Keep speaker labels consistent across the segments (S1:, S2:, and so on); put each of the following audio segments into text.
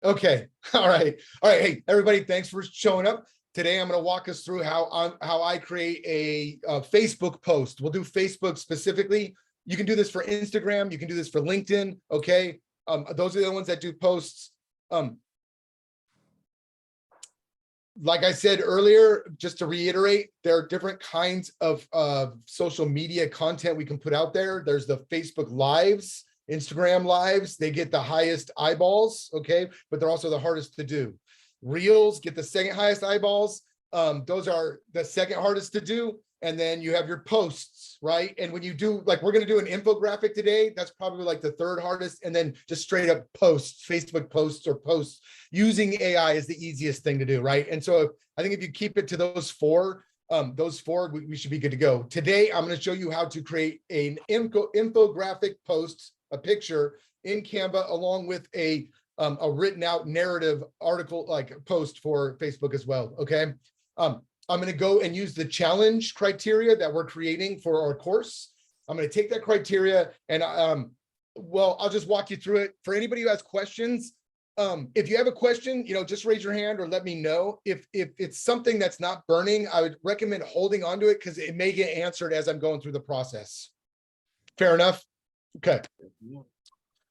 S1: Okay. All right. All right. Hey, everybody, thanks for showing up. Today, I'm going to walk us through how I create a Facebook post. We'll do Facebook specifically. You can do this for Instagram. You can do this for LinkedIn. Okay. Those are the ones that do posts. Like I said earlier, just to reiterate, there are different kinds of social media content we can put out there. There's the Facebook Lives, Instagram Lives. They get the highest eyeballs, okay? But they're also the hardest to do. Reels get the second highest eyeballs. Those are the second hardest to do. And then you have your posts, right? And when you do, like, we're going to do an infographic today, that's probably like the third hardest. And then just straight up posts, Facebook posts or posts using AI is the easiest thing to do, right? And so I think if you keep it to those four, we should be good to go. Today, I'm going to show you how to create an infographic post, a picture in Canva, along with a written out narrative article, like post for Facebook as well, okay? I'm going to go and use the challenge criteria that we're creating for our course. I'm going to take that criteria and, well, I'll just walk you through it. For anybody who has questions, if you have a question, just raise your hand or let me know. If it's something that's not burning, I would recommend holding on to it because it may get answered as I'm going through the process. Fair enough? Okay.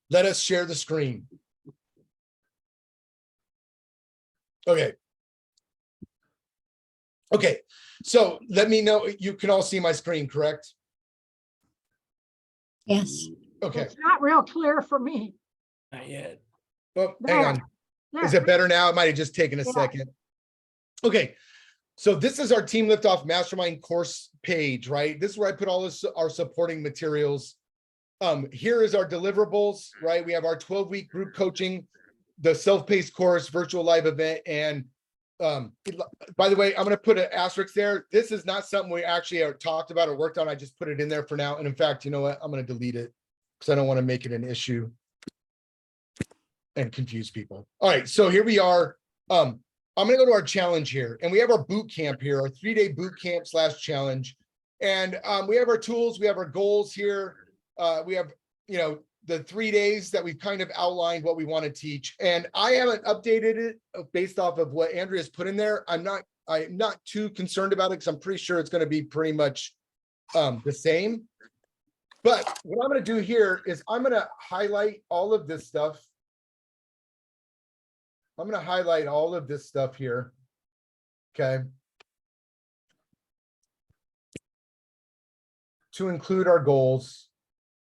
S1: Let us share the screen. Okay. Okay, so let me know. You can all see my screen, correct?
S2: Yes.
S1: Okay.
S3: It's not real clear for me.
S4: Not yet.
S1: Oh, hang on. Is it better now? It might have just taken a second. Okay, so this is our Team Liftoff Mastermind course page, right? This is where I put all this, our supporting materials. Here is our deliverables, right? We have our 12-week group coaching, the self-paced course, virtual live event, and by the way, I'm going to put an asterisk there. This is not something we actually are talked about or worked on. I just put it in there for now. And in fact, you know what? I'm going to delete it because I don't want to make it an issue and confuse people. All right, so here we are. I'm going to go to our challenge here, and we have our boot camp here, our 3-day boot camp / challenge. And we have our tools, we have our goals here. We have, the 3 days that we've kind of outlined what we want to teach. And I haven't updated it based off of what Andrea's put in there. I'm not too concerned about it because I'm pretty sure it's going to be pretty much the same. But what I'm going to do here is I'm going to highlight all of this stuff. I'm going to highlight all of this stuff here. Okay. To include our goals.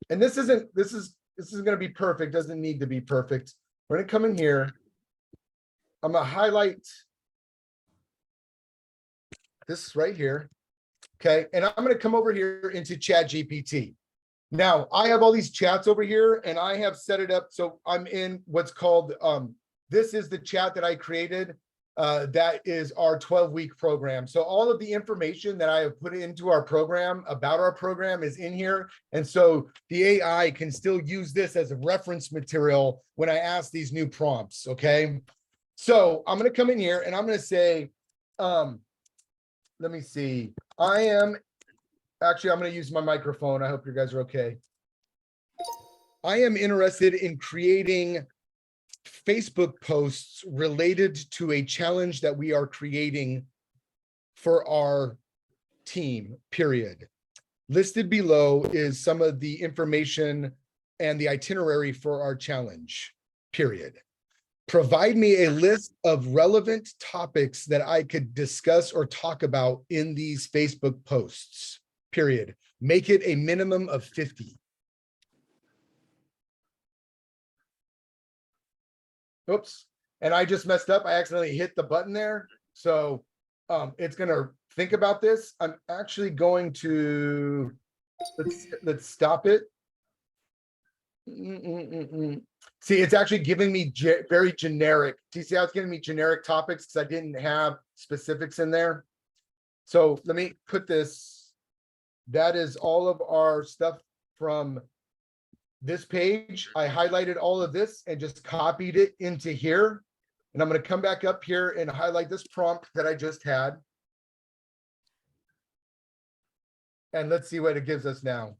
S1: And this is going to be perfect. Doesn't need to be perfect. We're going to come in here. I'm going to highlight this right here. Okay. And I'm going to come over here into ChatGPT. Now I have all these chats over here and I have set it up. So I'm in what's called, this is the chat that I created. That is our 12-week program. So all of the information that I have put into our program about our program is in here. And so the AI can still use this as a reference material when I ask these new prompts, okay? So I'm going to come in here and I'm going to say, let me see. I'm going to use my microphone. I hope you guys are okay. I am interested in creating Facebook posts related to a challenge that we are creating for our team, period. Listed below is some of the information and the itinerary for our challenge, period. Provide me a list of relevant topics that I could discuss or talk about in these Facebook posts, period. Make it a minimum of 50. Oops, and I just messed up. I accidentally hit the button there. So it's going to think about this. I'm actually going to, let's stop it. See, it's actually giving me very generic. Do you see how it's giving me generic topics because I didn't have specifics in there? So let me put this. That is all of our stuff from this page. I highlighted all of this and just copied it into here. And I'm going to come back up here and highlight this prompt that I just had. And let's see what it gives us now.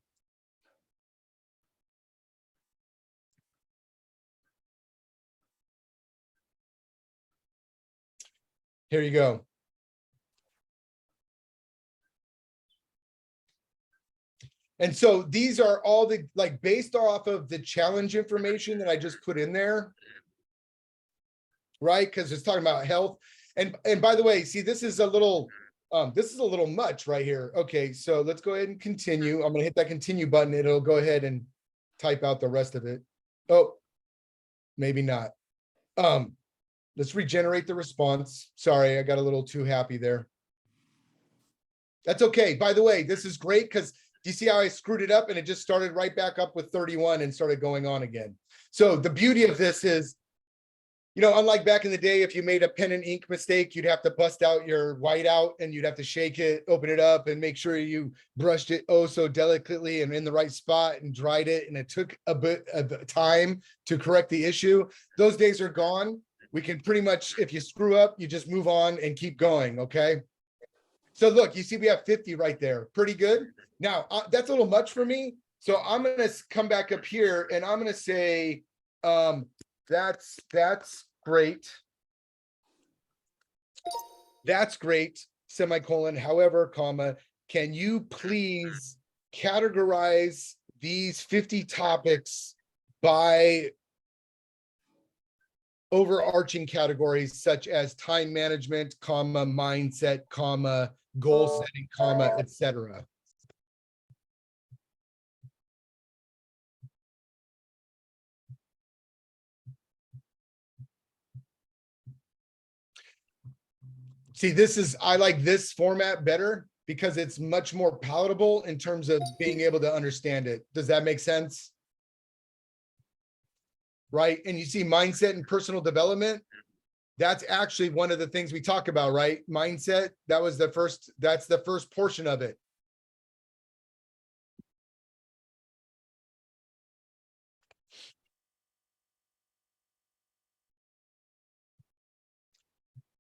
S1: Here you go. And so these are all the, like, based off of the challenge information that I just put in there. Right? Because it's talking about health. And by the way, see, this is a little much right here. Okay, so let's go ahead and continue. I'm gonna hit that continue button. It'll go ahead and type out the rest of it. Oh, maybe not. Let's regenerate the response. Sorry, I got a little too happy there. That's okay. By the way, this is great because do you see how I screwed it up and it just started right back up with 31 and started going on again. So the beauty of this is, you know, unlike back in the day, if you made a pen and ink mistake, you'd have to bust out your whiteout and you'd have to shake it, open it up and make sure you brushed it oh so delicately and in the right spot and dried it. And it took a bit of time to correct the issue. Those days are gone. We can pretty much, if you screw up, you just move on and keep going, okay? So look, you see we have 50 right there. Pretty good. Now, that's a little much for me. So I'm going to come back up here and I'm going to say, that's great. That's great, semicolon, however, comma, can you please categorize these 50 topics by overarching categories such as time management, comma, mindset, comma, goal setting, comma, etc. See, I like this format better because it's much more palatable in terms of being able to understand it. Does that make sense? Right? And you see mindset and personal development. That's actually one of the things we talk about, right? Mindset, that's the first portion of it.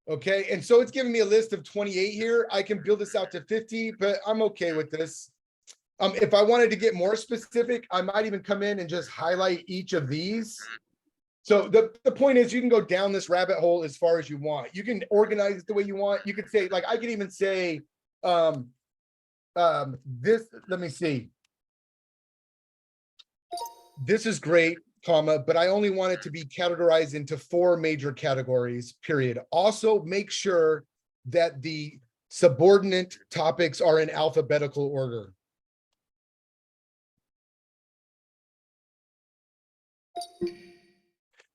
S1: Okay, and so it's giving me a list of 28 here. I can build this out to 50, but I'm okay with this. If I wanted to get more specific, I might even come in and just highlight each of these. So the point is you can go down this rabbit hole as far as you want. You can organize it the way you want. You could say, like, I could even say, this, let me see. This is great, comma, but I only want it to be categorized into 4 major categories, period. Also, make sure that the subordinate topics are in alphabetical order.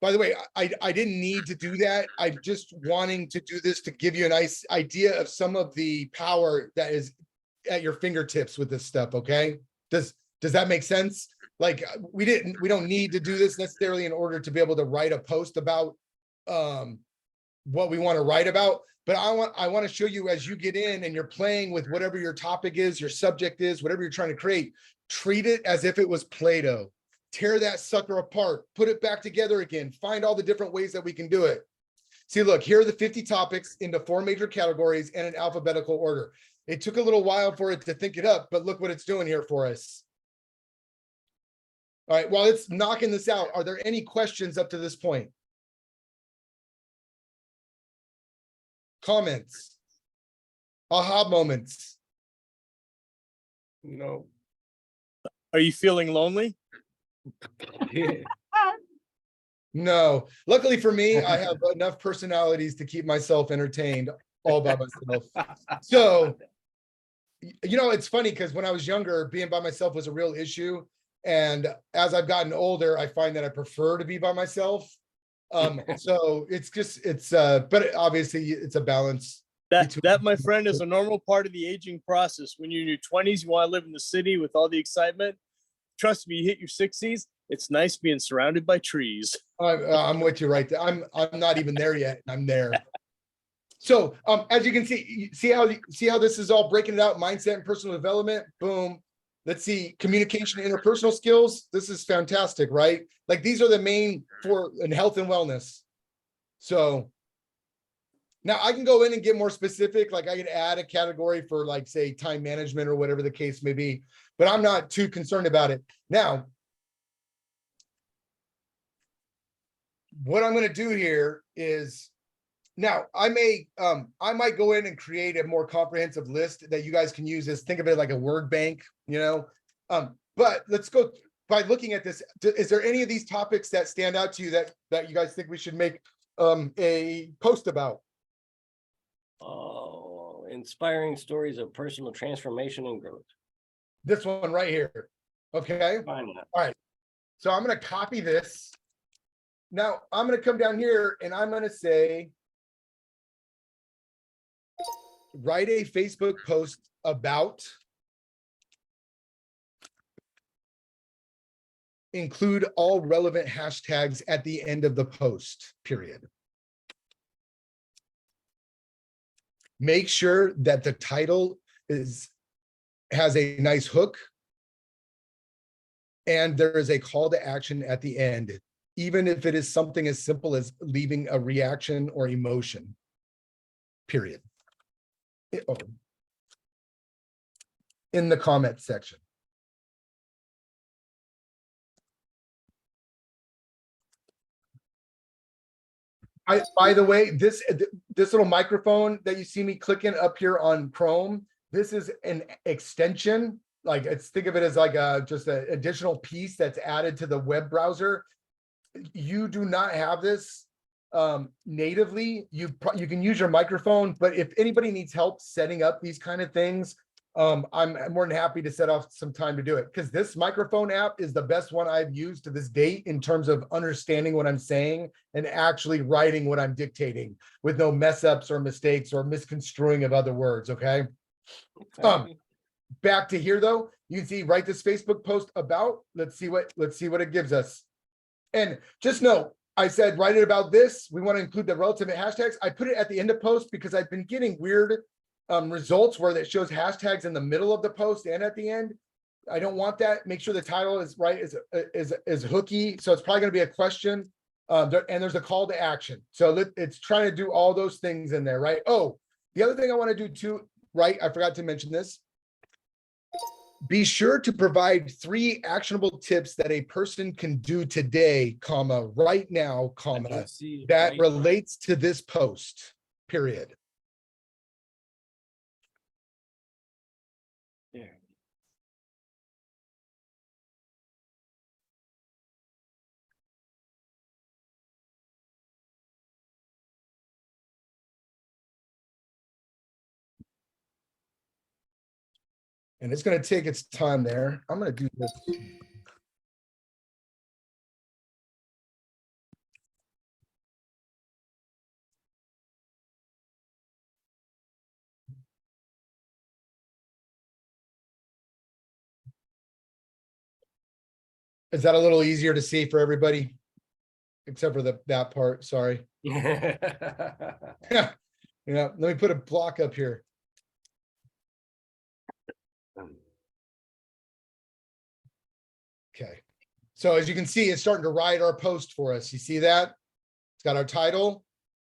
S1: By the way, I didn't need to do that. I'm just wanting to do this to give you a nice idea of some of the power that is at your fingertips with this stuff, okay? Does that make sense? Like, we don't need to do this necessarily in order to be able to write a post about what we want to write about. But I want to show you as you get in and you're playing with whatever your topic is, your subject is, whatever you're trying to create, treat it as if it was Play-Doh. Tear that sucker apart, put it back together again, find all the different ways that we can do it. See, look, here are the 50 topics into 4 major categories and in alphabetical order. It took a little while for it to think it up, but look what it's doing here for us. All right, while it's knocking this out, are there any questions up to this point? Comments? Aha moments?
S2: No.
S4: Are you feeling lonely?
S1: No. Luckily for me, I have enough personalities to keep myself entertained all by myself. So, you know, it's funny because when I was younger, being by myself was a real issue. And as I've gotten older, I find that I prefer to be by myself. So but obviously it's a balance.
S4: That, my friend, is a normal part of the aging process. When you're in your 20s, you want to live in the city with all the excitement. Trust me, you hit your 60s, it's nice being surrounded by trees.
S1: I'm with you right there. I'm not even there yet. I'm there. So as you can see how this is all breaking it out, mindset and personal development. Boom. Let's see, communication and interpersonal skills. This is fantastic, right? Like, these are the main 4 in health and wellness. So now I can go in and get more specific. Like, I could add a category for, like, say, time management or whatever the case may be, but I'm not too concerned about it. Now, what I'm going to do here is, Now, I might go in and create a more comprehensive list that you guys can use as, think of it like a word bank, you know? But let's go by looking at this. Is there any of these topics that stand out to you that you guys think we should make a post about?
S2: Oh, inspiring stories of personal transformation and growth.
S1: This one right here. Okay,
S2: Why not?
S1: so I'm gonna copy this. Now, I'm gonna come down here and I'm gonna say, write a Facebook post about, include all relevant hashtags at the end of the post, period. Make sure that the title has a nice hook. And there is a call to action at the end, even if it is something as simple as leaving a reaction or emotion, period. In the comment section. By the way, this little microphone that you see me clicking up here on Chrome, this is an extension. Like, think of it as like just an additional piece that's added to the web browser. You do not have this natively. You can use your microphone, but if anybody needs help setting up these kind of things, I'm more than happy to set off some time to do it, because this microphone app is the best one I've used to this date in terms of understanding what I'm saying and actually writing what I'm dictating with no mess ups or mistakes or misconstruing of other words. Okay. Back to here though, you can see, write this Facebook post about, let's see what it gives us. And just know, I said, write it about this. We want to include the relative hashtags. I put it at the end of post because I've been getting weird results where that shows hashtags in the middle of the post and at the end. I don't want that. Make sure the title is right, is hooky. So it's probably going to be a question. And there's a call to action. So it's trying to do all those things in there, right? Oh, the other thing I want to do too, right? I forgot to mention this. Be sure to provide 3 actionable tips that a person can do today, comma, right now, comma, that relates to this post, period.
S2: Yeah.
S1: And it's going to take its time there. I'm going to do this. Is that a little easier to see for everybody? Except for that part, sorry. Yeah, let me put a block up here. Okay, so as you can see, it's starting to write our post for us. You see that? It's got our title,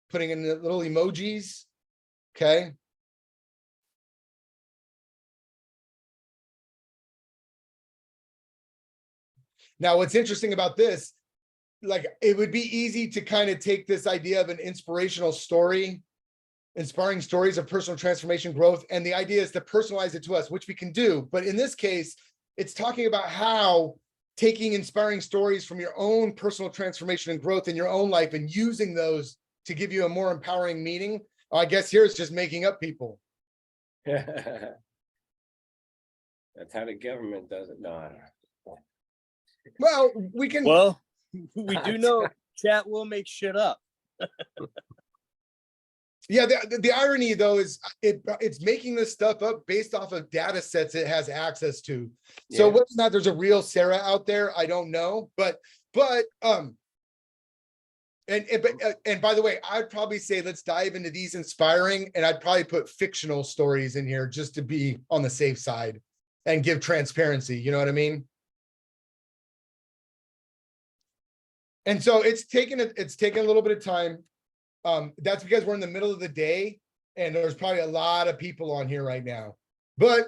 S1: putting in the little emojis. Okay. Now, what's interesting about this, like, it would be easy to kind of take this idea of an inspirational story, inspiring stories of personal transformation growth, and the idea is to personalize it to us, which we can do. But in this case, it's talking about how taking inspiring stories from your own personal transformation and growth in your own life and using those to give you a more empowering meaning. I guess here it's just making up people.
S2: That's how the government does it. No.
S1: Well, we can.
S4: Well, we do know chat will make shit up.
S1: Yeah, the irony though is it's making this stuff up based off of data sets it has access to. So whether or not there's a real Sarah out there, I don't know. But and by the way, I'd probably say let's dive into these inspiring, and I'd probably put fictional stories in here just to be on the safe side and give transparency. You know what I mean? And so it's taken a little bit of time. That's because we're in the middle of the day and there's probably a lot of people on here right now, but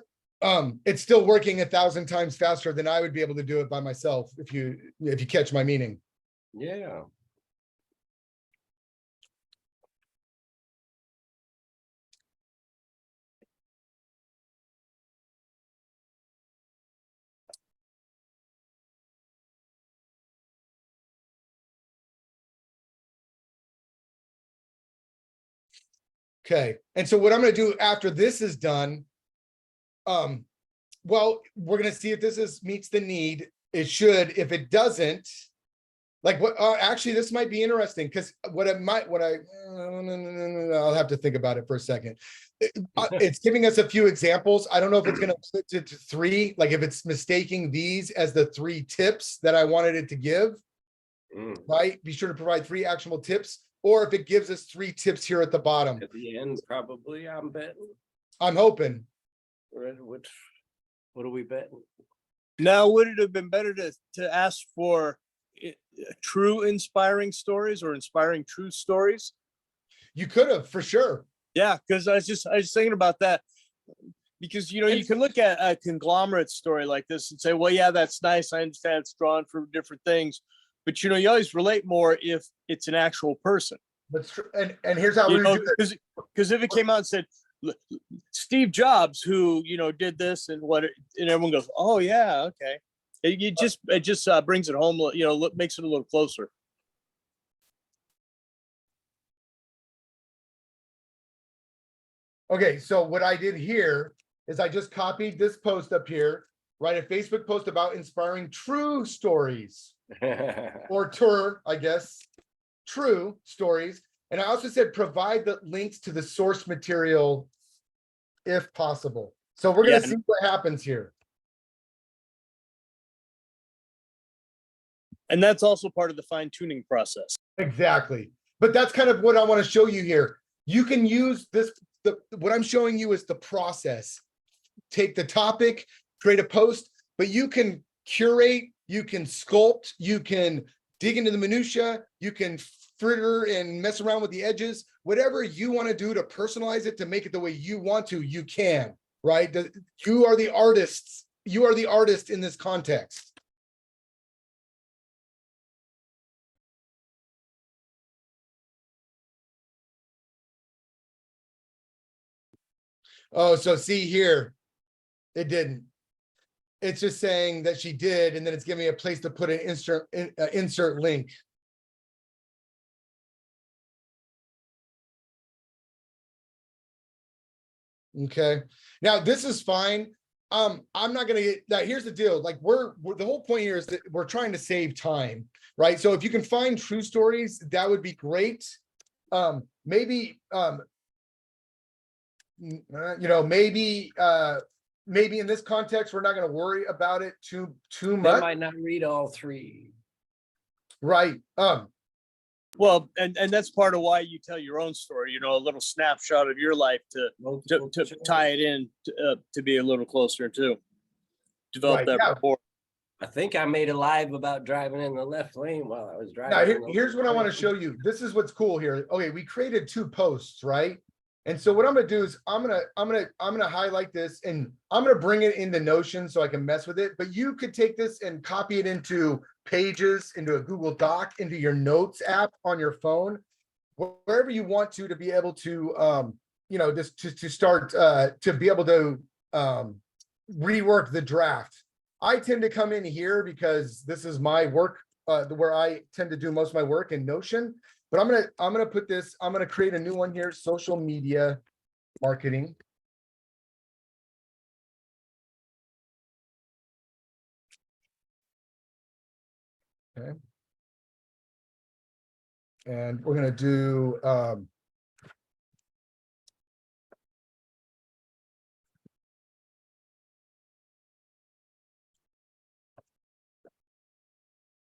S1: it's still working 1,000 times faster than I would be able to do it by myself. If you catch my meaning.
S2: Yeah.
S1: Okay, and so what I'm gonna do after this is done, well, we're gonna see if meets the need. It should. If it doesn't, like what, actually, this might be interesting because I'll have to think about it for a second. It's giving us a few examples. I don't know if it's gonna split it to 3, like if it's mistaking these as the 3 tips that I wanted it to give, right? Be sure to provide 3 actionable tips, or if it gives us 3 tips here at the bottom.
S2: At the end, probably, I'm betting.
S1: I'm hoping.
S2: What are we betting?
S4: Now, would it have been better to ask for true inspiring stories or inspiring true stories?
S1: You could have, for sure.
S4: Yeah, because I was thinking about that, because you can look at a conglomerate story like this and say, well, yeah, that's nice. I understand it's drawn from different things, but you always relate more if it's an actual person.
S1: That's true. And here's how we're gonna do it.
S4: Because if it came out and said Steve Jobs, who did this and and everyone goes, oh yeah, okay. It just brings it home, makes it a little closer.
S1: Okay, so what I did here is I just copied this post up here, write a Facebook post about inspiring true stories, or I guess, true stories. And I also said, provide the links to the source material if possible. So we're gonna see what happens here.
S4: And that's also part of the fine tuning process.
S1: Exactly. But that's kind of what I want to show you here. You can use this, what I'm showing you is the process. Take the topic, create a post, but you can curate, you can sculpt, you can dig into the minutia, you can fritter and mess around with the edges. Whatever you want to do to personalize it, to make it the way you want to, you can, right? You are the artists. You are the artist in this context. Oh, so see here, it didn't. It's just saying that she did, and then it's giving me a place to put an insert link. Okay, now this is fine. I'm not gonna get that. Here's the deal. Like we're the whole point here is that we're trying to save time, right? So if you can find true stories, that would be great. Maybe maybe in this context, we're not going to worry about it too
S2: They
S1: much.
S2: might not read all 3.
S1: Right.
S4: Well, and that's part of why you tell your own story, a little snapshot of your life to tie it in to be a little closer to develop that rapport.
S2: I think I made a live about driving in the left lane while I was driving.
S1: Now, here's what I want to show you. This is what's cool here. Okay, we created 2 posts, right? And so what I'm gonna do is I'm gonna highlight this, and I'm gonna bring it into Notion so I can mess with it. But you could take this and copy it into Pages, into a Google Doc, into your Notes app on your phone, wherever you want to be able to just to start to be able to rework the draft. I tend to come in here because this is my work, where I tend to do most of my work in Notion. But I'm gonna put this, I'm gonna create a new one here, social media marketing. Okay. And we're gonna do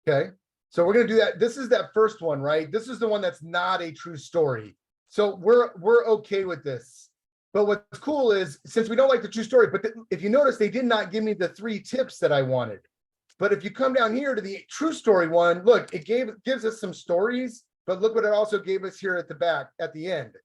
S1: okay. So we're gonna do that. This is that first one, right? This is the one that's not a true story. So we're okay with this. But what's cool is, since we don't like the true story, but if you notice, they did not give me the 3 tips that I wanted. But if you come down here to the true story one, look, it gives us some stories, but look what it also gave us here at the back, at the end,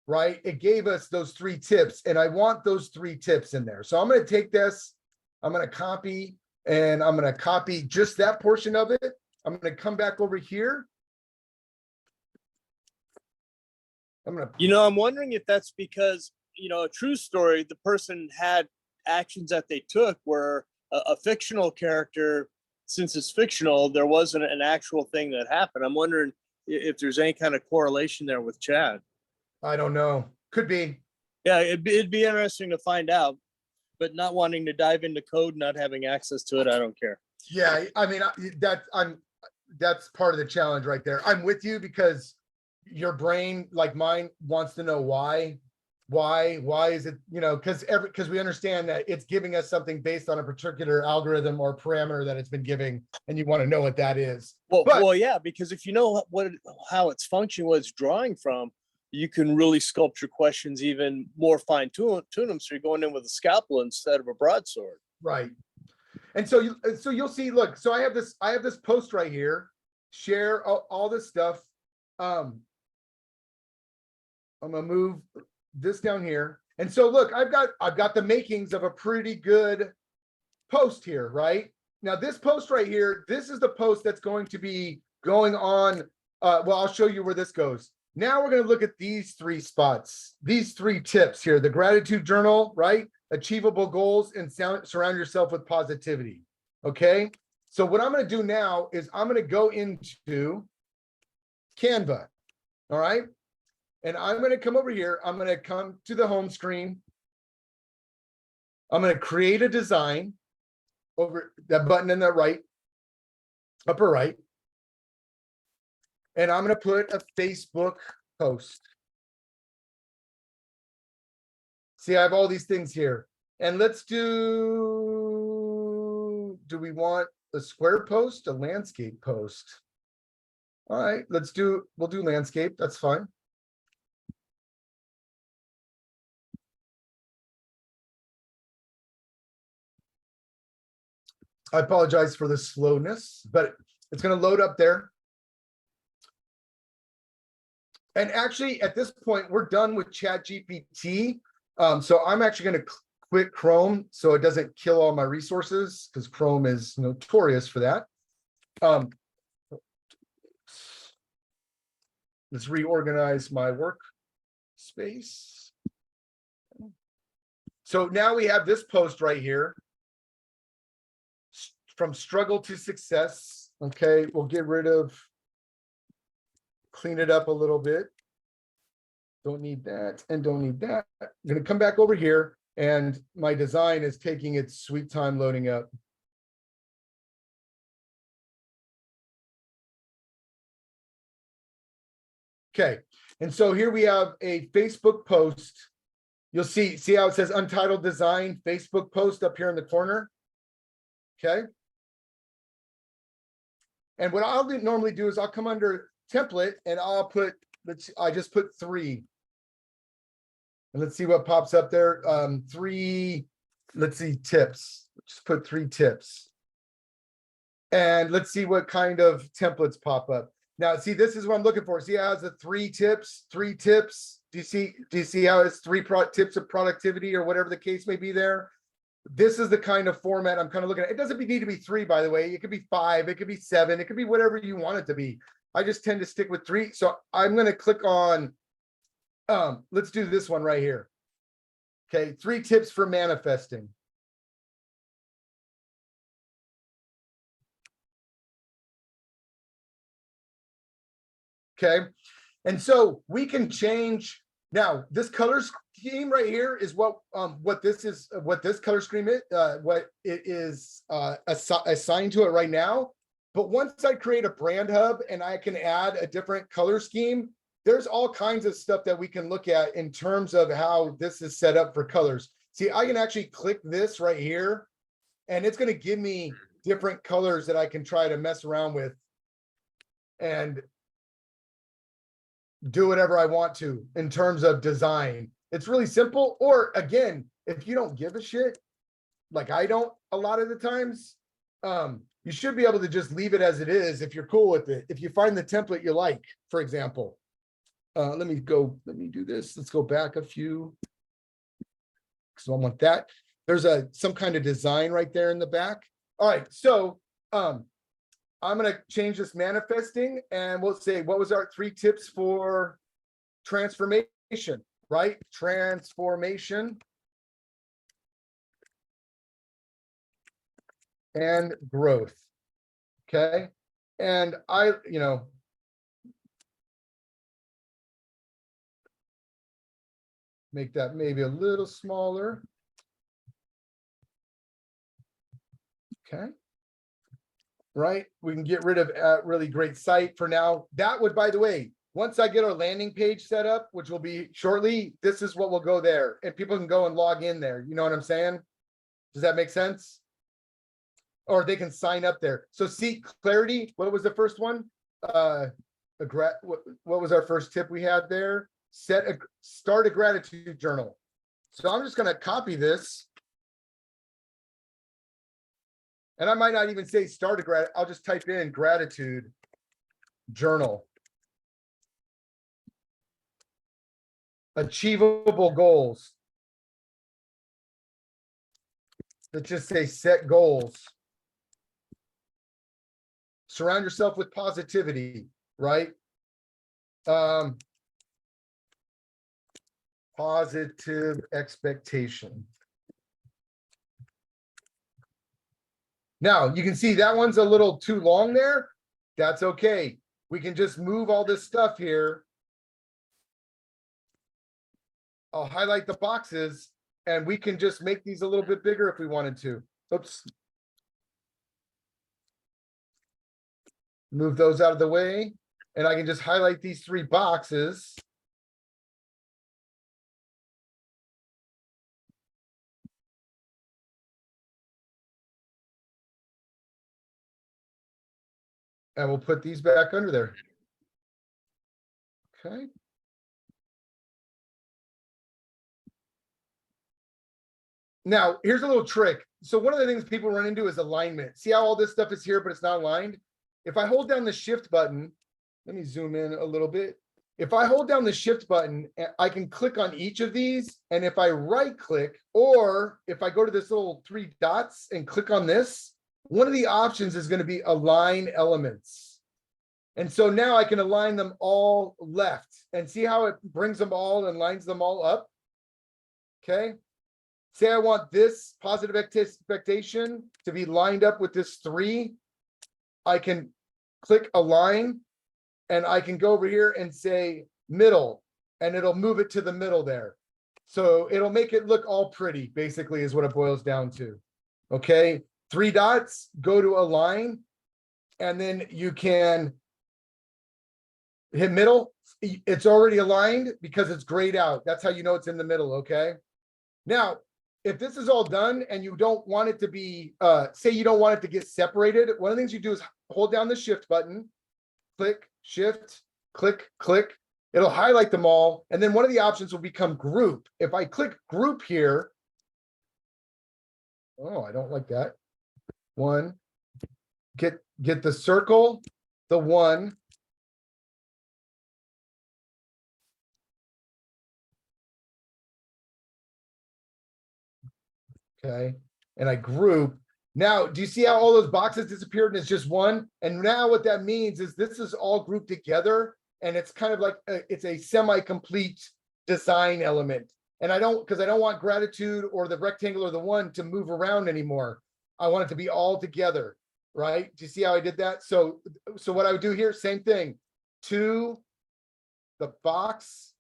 S1: right? It gave us those 3 tips, and I want those 3 tips in there. So I'm gonna take this, I'm gonna copy, and I'm gonna copy just that portion of it. I'm going to come back over here.
S4: I'm wondering if that's because, a true story, the person had actions that they took where a fictional character, since it's fictional, there wasn't an actual thing that happened. I'm wondering if there's any kind of correlation there with Chad.
S1: I don't know. Could be.
S4: Yeah, it'd be interesting to find out, but not wanting to dive into code, not having access to it, I don't care.
S1: Yeah, I mean, that's part of the challenge right there. I'm with you because your brain, like mine, wants to know why is it, because we understand that it's giving us something based on a particular algorithm or parameter that it's been giving, and you want to know what that is.
S4: Well,
S1: But-
S4: well, yeah, because if you know how it's functioning, what it's drawing from, you can really sculpt your questions even more fine tune them. So you're going in with a scalpel instead of a broadsword.
S1: Right. And so you'll see, look, so I have this post right here, share all this stuff. I'm gonna move this down here. And so look, I've got the makings of a pretty good post here, right? Now this post right here, this is the post that's going to be going on. Well, I'll show you where this goes. Now we're going to look at these 3 spots, these 3 tips here, the gratitude journal, right? Achievable goals and surround yourself with positivity. Okay. So what I'm going to do now is I'm going to go into Canva. All right. And I'm going to come over here. I'm going to come to the home screen. I'm going to create a design over that button in the right, upper right. And I'm going to put a Facebook post. See, I have all these things here. And let's do we want a square post, a landscape post? All right, we'll do landscape. That's fine. I apologize for the slowness, but it's going to load up there. And actually, at this point, we're done with ChatGPT. So I'm actually going to quit Chrome so it doesn't kill all my resources, because Chrome is notorious for that. Let's reorganize my workspace. So now we have this post right here. From struggle to success. Okay, we'll get rid of, clean it up a little bit. Don't need that and don't need that. I'm going to come back over here, and my design is taking its sweet time loading up. Okay, and so here we have a Facebook post. You'll see how it says untitled design Facebook post up here in the corner. Okay. And what I'll normally do is I'll come under template and I'll put, I just put 3. And let's see what pops up there. 3, let's see, tips. Just put 3 tips. And let's see what kind of templates pop up. Now, see, this is what I'm looking for. See how it has the 3 tips, 3 tips. Do you see how it's 3 tips of productivity or whatever the case may be there? This is the kind of format I'm kind of looking at. It doesn't need to be 3, by the way. It could be 5, it could be 7, it could be whatever you want it to be. I just tend to stick with 3. So I'm going to click on, let's do this one right here. Okay, 3 tips for manifesting. Okay, and so we can change. Now, this color scheme right here is what this color scheme is, what it is assigned to it right now. But once I create a brand hub and I can add a different color scheme, there's all kinds of stuff that we can look at in terms of how this is set up for colors. See, I can actually click this right here, and it's going to give me different colors that I can try to mess around with and do whatever I want to in terms of design. It's really simple. Or again, if you don't give a shit, like I don't a lot of the times, you should be able to just leave it as it is if you're cool with it. If you find the template you like, for example. Let me do this. Let's go back a few. So I want that. There's some kind of design right there in the back. All right, so I'm going to change this manifesting, and we'll say, what was our 3 tips for transformation, right? Transformation and growth. Okay. And Make that maybe a little smaller. Okay. Right, we can get rid of a really great site for now. That would, by the way, once I get our landing page set up, which will be shortly, this is what will go there and people can go and log in there. You know what I'm saying? Does that make sense? Or they can sign up there. So seek clarity. What was the first one? What was our first tip we had there? Start a gratitude journal. So I'm just going to copy this. And I might not even say start a I'll just type in gratitude journal. Achievable goals. Let's just say set goals. Surround yourself with positivity, right? Positive expectation. Now you can see that one's a little too long there. That's okay. We can just move all this stuff here. I'll highlight the boxes and we can just make these a little bit bigger if we wanted to. Oops. Move those out of the way. And I can just highlight these 3 boxes. And we'll put these back under there. Okay. Now, here's a little trick. So one of the things people run into is alignment. See how all this stuff is here, but it's not aligned? If I hold down the shift button, let me zoom in a little bit. If I hold down the shift button, I can click on each of these. And if I right click, or if I go to this little 3 dots and click on this, one of the options is going to be align elements. And so now I can align them all left and see how it brings them all and lines them all up. Okay. Say I want this positive expectation to be lined up with this 3. I can click align and I can go over here and say middle and it'll move it to the middle there. So it'll make it look all pretty, basically, is what it boils down to. Okay. 3 dots, go to align, and then you can hit middle. It's already aligned because it's grayed out. That's how you know it's in the middle. Okay. Now, if this is all done and you don't want it to be, say you don't want it to get separated, one of the things you do is hold down the shift button, click, shift, click, click. It'll highlight them all. And then one of the options will become group. If I click group here, oh, I don't like that. 1, get the circle, the 1. Okay, and I group. Now, do you see how all those boxes disappeared and it's just 1? And now what that means is this is all grouped together and it's kind of like it's a semi-complete design element. And because I don't want gratitude or the rectangle or the 1 to move around anymore. I want it to be all together, right? Do you see how I did that? So what I would do here, same thing. 2, the box.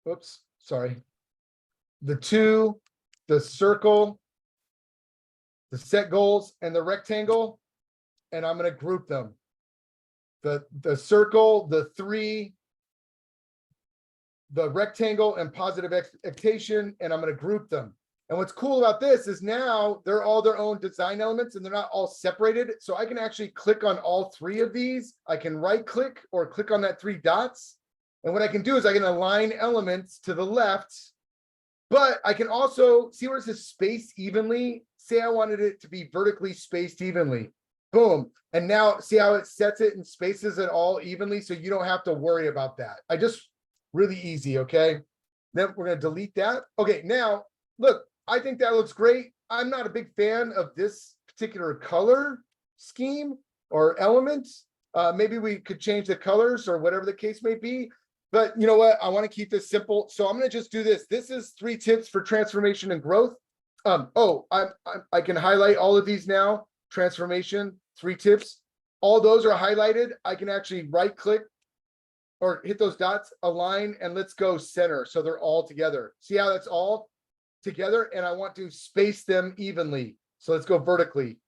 S1: Oops, sorry. The 2, the circle, the set goals, and the rectangle, and I'm going to group them. The circle, the 3, the rectangle, and positive expectation, and I'm going to group them. And what's cool about this is now they're all their own design elements and they're not all separated. So I can actually click on all 3 of these. I can right click or click on that 3 dots. And what I can do is I can align elements to the left, but I can also see where it says spaced evenly. Say I wanted it to be vertically spaced evenly. Boom. And now see how it sets it and spaces it all evenly. So you don't have to worry about that. Really easy. Okay. Then we're going to delete that. Okay. Now look, I think that looks great. I'm not a big fan of this particular color scheme or element. Maybe we could change the colors or whatever the case may be. But you know what? I want to keep this simple. So I'm going to just do this. This is 3 tips for transformation and growth. I can highlight all of these now. Transformation, 3 tips. All those are highlighted. I can actually right click or hit those dots, align, and let's go center. So they're all together. See how that's all together? And I want to space them evenly. So let's go vertically.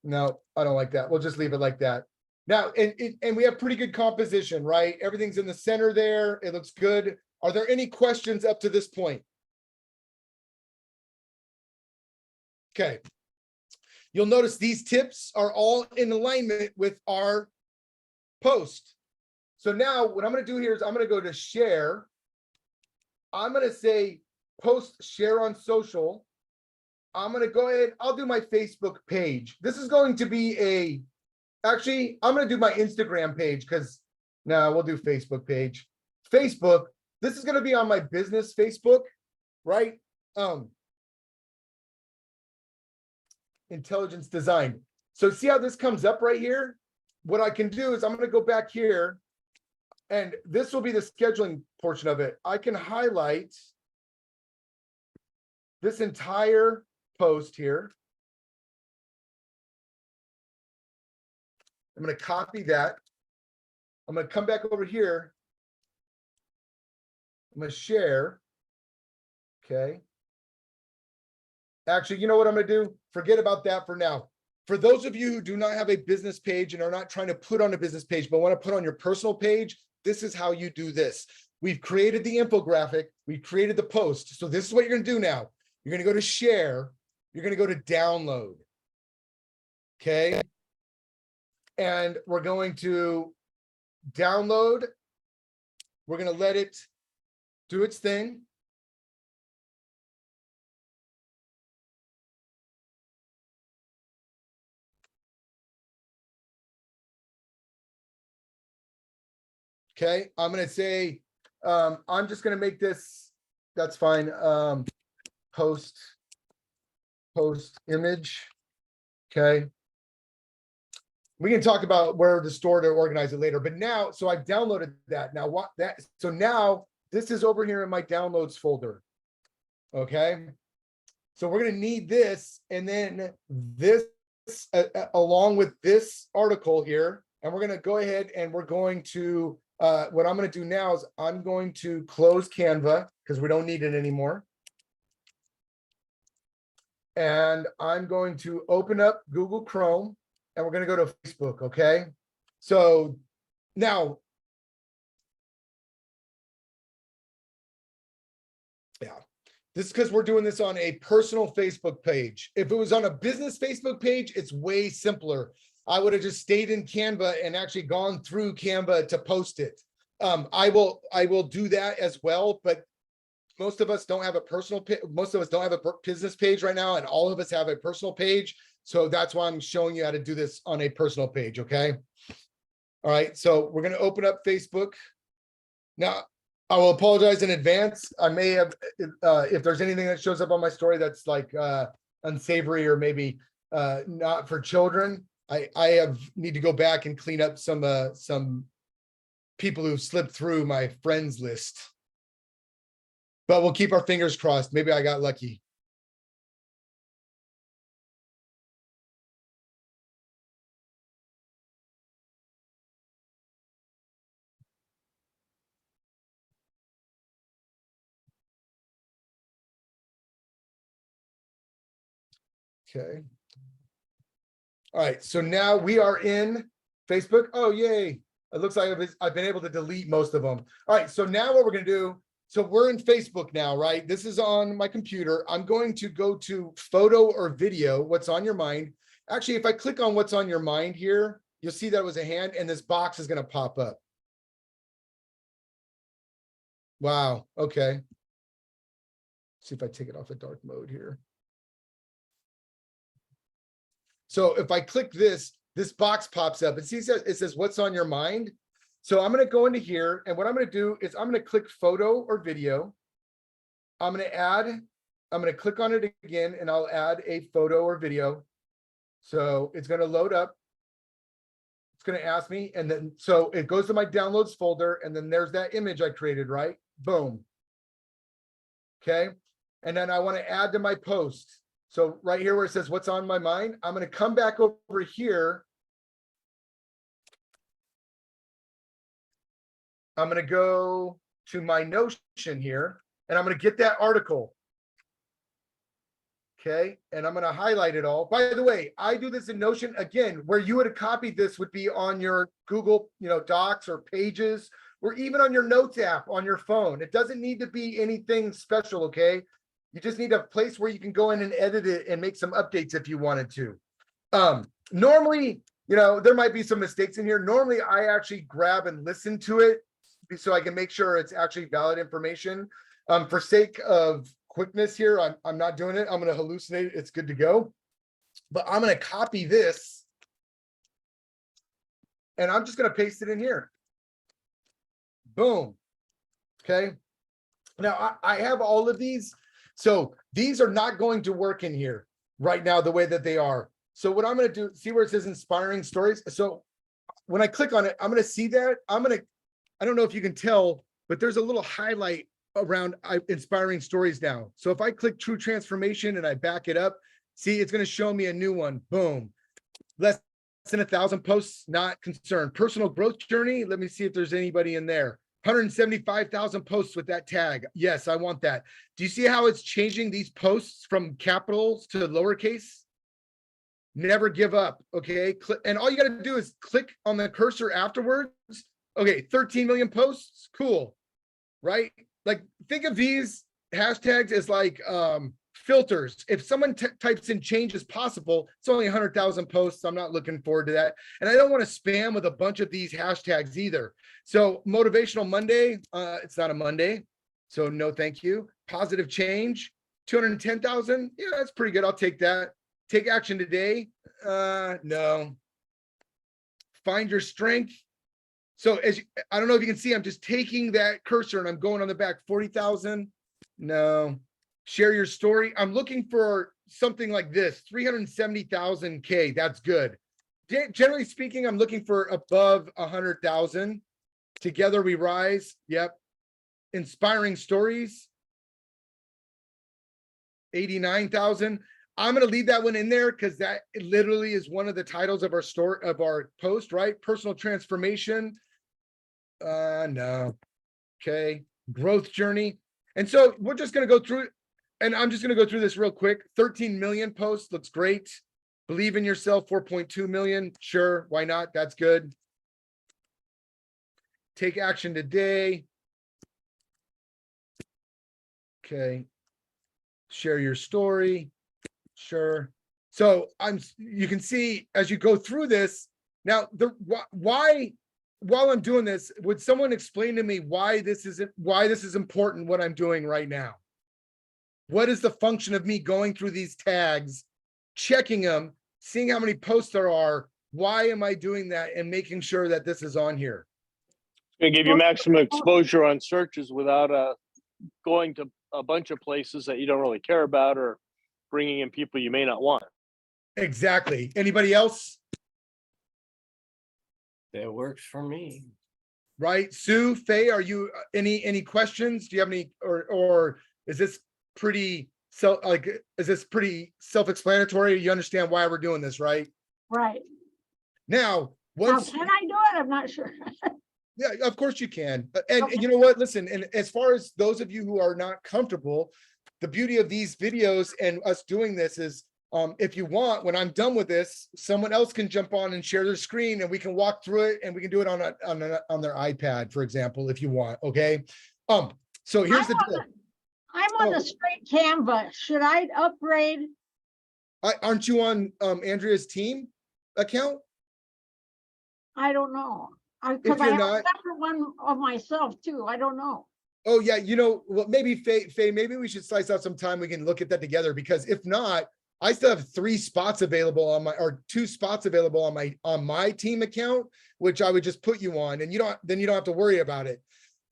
S1: No, I don't like that. We'll just leave it like that. Now, and we have pretty good composition, right? Everything's in the center there. It looks good. Are there any questions up to this point? Okay. You'll notice these tips are all in alignment with our post. So now what I'm going to do here is I'm going to go to share. I'm going to say post share on social. I'm going to go ahead. I'll do my Facebook page. This is going to be actually, I'm going to do my Instagram page because no, we'll do Facebook page. Facebook, this is going to be on my business Facebook, right? Intelligence design. So see how this comes up right here? What I can do is I'm going to go back here and this will be the scheduling portion of it. I can highlight this entire post here. I'm going to copy that. I'm going to come back over here. I'm going to share. Okay. Actually, you know what I'm going to do? Forget about that for now. For those of you who do not have a business page and are not trying to put on a business page, but want to put on your personal page, this is how you do this. We've created the infographic. We've created the post. So this is what you're going to do now. You're going to go to share. You're going to go to download. Okay. And we're going to download. We're going to let it do its thing. Okay, I'm going to say, I'm just going to make this, that's fine. Post image. Okay. We can talk about where to store to organize it later, but now, so I've downloaded that. Now so now this is over here in my downloads folder. Okay. So we're going to need this and then this along with this article here. And we're going to go ahead and we're going to, what I'm going to do now is I'm going to close Canva because we don't need it anymore. And I'm going to open up Google Chrome and we're going to go to Facebook. Okay. So now, yeah, this is because we're doing this on a personal Facebook page. If it was on a business Facebook page, it's way simpler. I would have just stayed in Canva and actually gone through Canva to post it. I will do that as well, but most of us don't have a personal, most of us don't have a business page right now, and all of us have a personal page. So that's why I'm showing you how to do this on a personal page. Okay. All right. So we're going to open up Facebook. Now, I will apologize in advance. I may have, if there's anything that shows up on my story that's like unsavory or maybe not for children, I need to go back and clean up some people who've slipped through my friends list. But we'll keep our fingers crossed. Maybe I got lucky. Okay. All right. So now we are in Facebook. Oh, yay. It looks like I've been able to delete most of them. All right. So now what we're going to do. So we're in Facebook now, right? This is on my computer. I'm going to go to photo or video, what's on your mind. Actually, if I click on what's on your mind here, you'll see that it was a hand and this box is going to pop up. Wow. Okay. See if I take it off of dark mode here. So if I click this box pops up and see, it says, what's on your mind? So I'm going to go into here. And what I'm going to do is I'm going to click photo or video. I'm going to click on it again, and I'll add a photo or video. So it's going to load up. It's going to ask me. And then, so it goes to my downloads folder. And then there's that image I created, right? Boom. Okay. And then I want to add to my post. So right here where it says, what's on my mind, I'm going to come back over here. I'm gonna go to my Notion here, and I'm gonna get that article. Okay, and I'm gonna highlight it all. By the way, I do this in Notion again, where you would have copied this would be on your Google, Docs or Pages, or even on your Notes app on your phone. It doesn't need to be anything special, okay? You just need a place where you can go in and edit it and make some updates if you wanted to. Normally, there might be some mistakes in here. Normally, I actually grab and listen to it so I can make sure it's actually valid information. For sake of quickness here, I'm not doing it. I'm going to hallucinate it. It's good to go. But I'm going to copy this, and I'm just going to paste it in here. Boom. Okay. Now I have all of these. So these are not going to work in here right now the way that they are. So what I'm going to do, see where it says inspiring stories. So when I click on it, I'm going to see that. I don't know if you can tell, but there's a little highlight around inspiring stories now. So if I click true transformation and I back it up, see, it's going to show me a new one. Boom. Less than 1,000 posts, not concerned. Personal growth journey. Let me see if there's anybody in there. 175,000 posts with that tag. Yes, I want that. Do you see how it's changing these posts from capitals to lowercase? Never give up. Okay. And all you got to do is click on the cursor afterwards. Okay. 13 million posts. Cool. Right? Like, think of these hashtags as like filters. If someone types in change as possible, it's only 100,000 posts. I'm not looking forward to that. And I don't want to spam with a bunch of these hashtags either. So motivational Monday, it's not a Monday. So no, thank you. Positive change, 210,000. Yeah, that's pretty good. I'll take that. Take action today. No. Find your strength. So I don't know if you can see, I'm just taking that cursor and I'm going on the back, 40,000. No. Share your story. I'm looking for something like this, 370,000 K. That's good. Generally speaking, I'm looking for above 100,000. Together we rise. Yep. Inspiring stories. 89,000. I'm going to leave that one in there because that literally is one of the titles of our post, right? Personal transformation. No. Okay. Growth journey. And so we're just going to go through, and I'm just going to go through this real quick. 13 million posts looks great. Believe in yourself, 4.2 million. Sure. Why not? That's good. Take action today. Okay. Share your story. Sure. So you can see as you go through this now, while I'm doing this, would someone explain to me why this is important, what I'm doing right now? What is the function of me going through these tags, checking them, seeing how many posts there are? Why am I doing that and making sure that this is on here?
S4: It's going to give you maximum exposure on searches without going to a bunch of places that you don't really care about or bringing in people you may not want.
S1: Exactly. Anybody else?
S2: That works for me.
S1: Right. Sue, Faye, are you any questions? Do you have any, or is this pretty self-explanatory? You understand why we're doing this, right?
S3: Right.
S1: Now,
S3: Now, can I do it? I'm not sure.
S1: Yeah, of course you can. And
S3: Okay.
S1: you know what? Listen, and as far as those of you who are not comfortable, the beauty of these videos and us doing this is, if you want, when I'm done with this, someone else can jump on and share their screen and we can walk through it and we can do it on their iPad, for example, if you want. Okay. So here's the deal.
S3: I'm on the straight Canva. Should I upgrade?
S1: Aren't you on Andrea's team account?
S3: I don't know.
S1: If
S3: Because I
S1: you're
S3: have a
S1: not-
S3: separate one of myself too. I don't know.
S1: Oh yeah, well, maybe Faye, maybe we should slice out some time. We can look at that together, because if not, I still have 2 spots available on my team account, which I would just put you on, and you don't have to worry about it.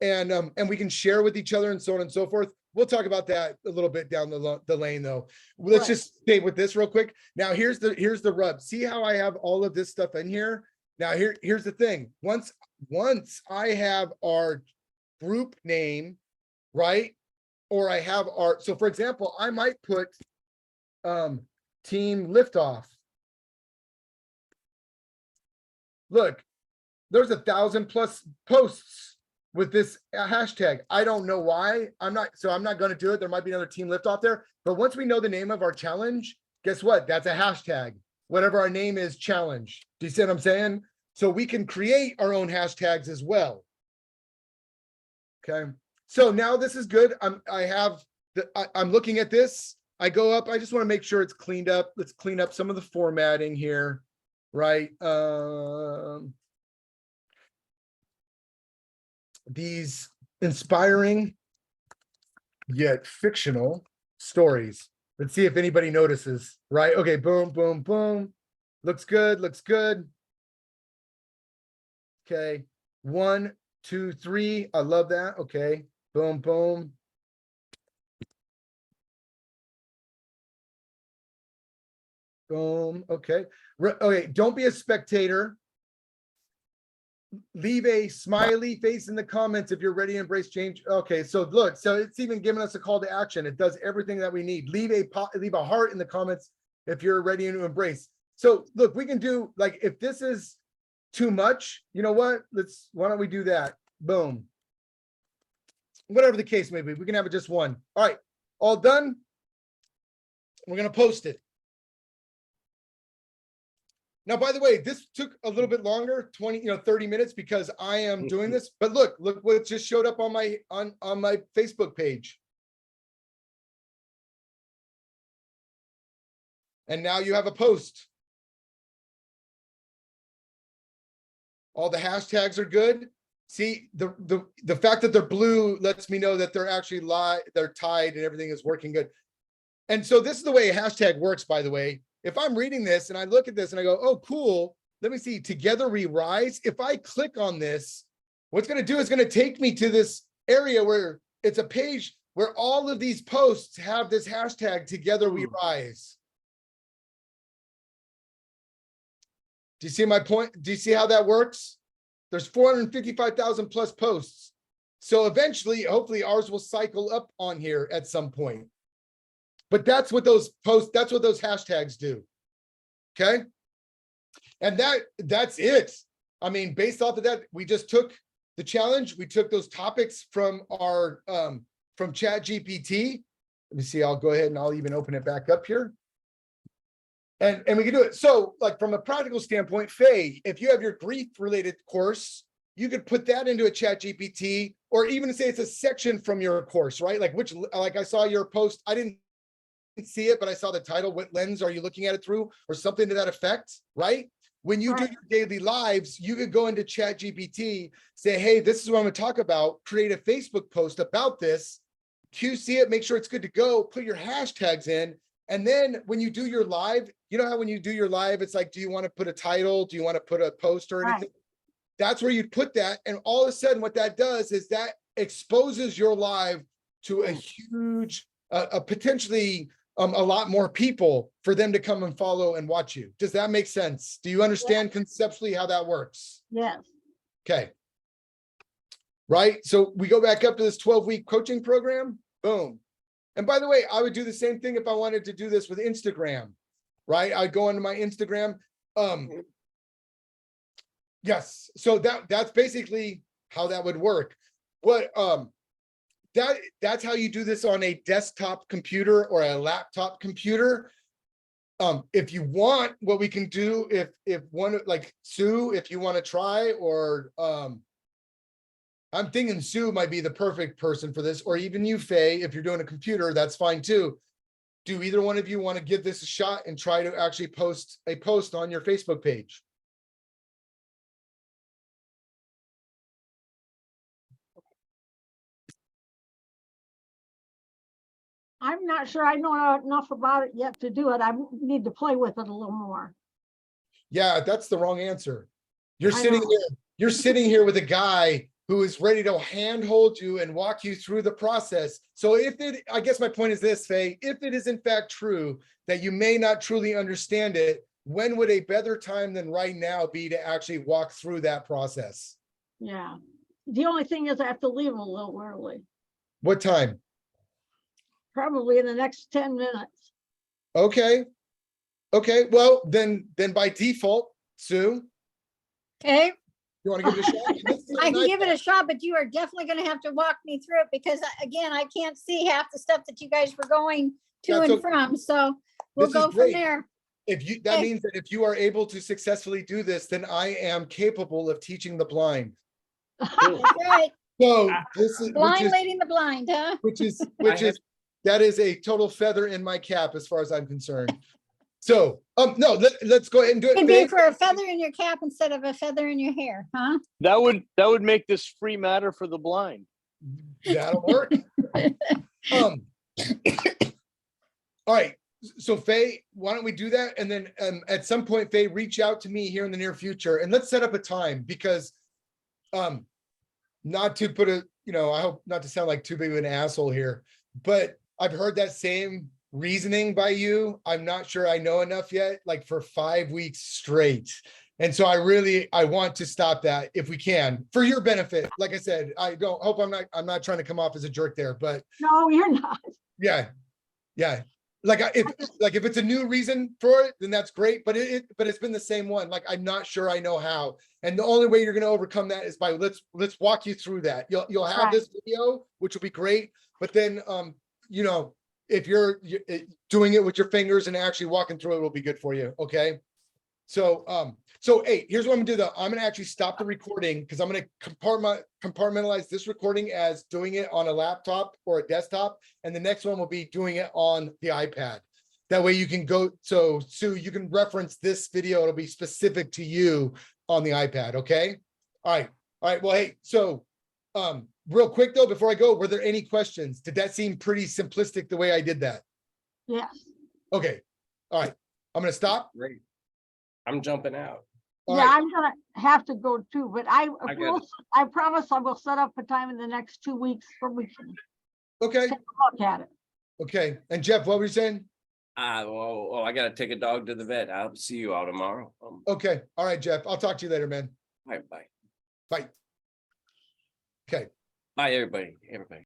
S1: And we can share with each other and so on and so forth. We'll talk about that a little bit down the lane though. Let's just stay with this real quick. Now here's the rub. See how I have all of this stuff in here? Now here's the thing. Once I have our group name, right? Or I have so for example, I might put Team Liftoff. Look, there's 1,000+ posts with this hashtag. I don't know why. I'm not going to do it. There might be another team lift off there, but once we know the name of our challenge, guess what? That's a hashtag. Whatever our name is, challenge. Do you see what I'm saying? So we can create our own hashtags as well. Okay. So now this is good. I'm looking at this. I go up. I just want to make sure it's cleaned up. Let's clean up some of the formatting here. Right. These inspiring yet fictional stories. Let's see if anybody notices, right? Okay, boom, boom, boom. Looks good, looks good. Okay, 1, 2, 3. I love that. Okay, boom, boom. Boom, okay. Okay, don't be a spectator. Leave a smiley face in the comments if you're ready to embrace change. Okay, so look, so it's even giving us a call to action. It does everything that we need. Leave a heart in the comments if you're ready to embrace. So look, we can do, like, if this is too much, you know what? Why don't we do that? Boom. Whatever the case may be, we can have it just one. All right, all done. We're gonna post it. Now, by the way, this took a little bit longer, 30 minutes, because I am doing this. But look what just showed up on my Facebook page. And now you have a post. All the hashtags are good. See, the fact that they're blue lets me know that they're actually they're tied and everything is working good. And so this is the way a hashtag works, by the way. If I'm reading this and I look at this and I go, oh, cool. Let me see, together we rise. If I click on this, what's going to do is going to take me to this area where it's a page where all of these posts have this hashtag, together we rise. Do you see my point? Do you see how that works? There's 455,000 plus posts. So eventually, hopefully ours will cycle up on here at some point. But that's what those posts, that's what those hashtags do. Okay. And that's it. I mean, based off of that, we just took the challenge. We took those topics from our, from ChatGPT. Let me see, I'll go ahead and I'll even open it back up here. And we can do it. So, like, from a practical standpoint, Faye, if you have your grief related course, you could put that into a ChatGPT, or even say it's a section from your course, right? Like I saw your post, I didn't see it, but I saw the title. What lens are you looking at it through, or something to that effect, right? When you do your daily lives, you could go into ChatGPT, say, hey, this is what I'm going to talk about, create a Facebook post about this, QC it, make sure it's good to go, put your hashtags in. And then when you do your live, you know how when you do your live, it's like, do you want to put a title? Do you want to put a post or anything? That's where you'd put that. And all of a sudden what that does is that exposes your live to a huge, potentially a lot more people for them to come and follow and watch you. Does that make sense? Do you understand conceptually how that works?
S3: Yes.
S1: Okay. Right. So we go back up to this 12-week coaching program. Boom. And by the way, I would do the same thing if I wanted to do this with Instagram, right? I'd go into my Instagram. Yes. So that's basically how that would work. What, that's how you do this on a desktop computer or a laptop computer. If you want, what we can do, if one, like Sue, if you want to try, or I'm thinking Sue might be the perfect person for this, or even you, Faye, if you're doing a computer, that's fine too. Do either one of you want to give this a shot and try to actually post a post on your Facebook page?
S3: I'm not sure I know enough about it yet to do it. I need to play with it a little more.
S1: Yeah, that's the wrong answer. You're
S3: I
S1: sitting
S3: know.
S1: here, you're sitting here with a guy who is ready to handhold you and walk you through the process. So I guess my point is this, Faye, if it is in fact true that you may not truly understand it, when would a better time than right now be to actually walk through that process?
S3: Yeah. The only thing is I have to leave a little early,
S1: What time?
S3: probably in the next 10 minutes.
S1: Okay. Okay, well, then by default, Sue,
S5: Okay,
S1: You want to give it a shot? This is
S5: I can
S1: nice.
S5: give it a shot, but you are definitely gonna have to walk me through it because again, I can't see half the stuff that you guys were going to
S1: That's
S5: and
S1: okay.
S5: from, so we'll
S1: This is
S5: go from
S1: great.
S5: there.
S1: If you, that
S5: Okay.
S1: means that if you are able to successfully do this, then I am capable of teaching the blind.
S2: Cool.
S5: That's right.
S1: So this is,
S5: Blind leading the blind, huh?
S2: have-
S1: that is a total feather in my cap as far as I'm concerned. So, no, let's go ahead and do
S5: Could be
S1: it.
S5: for a feather in your cap instead of a feather in your hair, huh?
S4: That would make this free matter for the blind.
S1: That'll work. All right, so Faye, why don't we do that? And then at some point, Faye, reach out to me here in the near future and let's set up a time because not to put a, I hope not to sound like too big of an asshole here, but I've heard that same reasoning by you. I'm not sure I know enough yet, like for 5 weeks straight. And so I want to stop that if we can, for your benefit. Like I said, I don't hope I'm not trying to come off as a jerk there, but
S3: No, you're not.
S1: yeah. Like if it's a new reason for it, then that's great. But it's been the same one. Like, I'm not sure I know how. And the only way you're going to overcome that is by let's walk you through that. You'll have
S3: Right.
S1: this video, which will be great. But then, if you're doing it with your fingers and actually walking through it will be good for you. Okay. So, hey, here's what I'm gonna do though. I'm gonna actually stop the recording because I'm gonna compartmentalize this recording as doing it on a laptop or a desktop. And the next one will be doing it on the iPad. That way you can go, so Sue, you can reference this video. It'll be specific to you on the iPad. Okay. All right. Well, hey, so, real quick though, before I go, were there any questions? Did that seem pretty simplistic the way I did that?
S3: Yes.
S1: Okay. All right. I'm gonna stop.
S2: Great. I'm jumping out.
S1: All
S3: Yeah,
S1: right.
S3: I'm gonna have to go too, but I
S2: got
S3: I promise I will set up a time in the next 2 weeks where we can
S1: Okay.
S3: take a look at it.
S1: Okay. And Jeff, what were you saying?
S2: I gotta take a dog to the vet. I'll see you all tomorrow.
S1: Okay. All right, Jeff. I'll talk to you later, man.
S2: Bye, bye.
S1: Bye. Okay.
S2: Bye, everybody.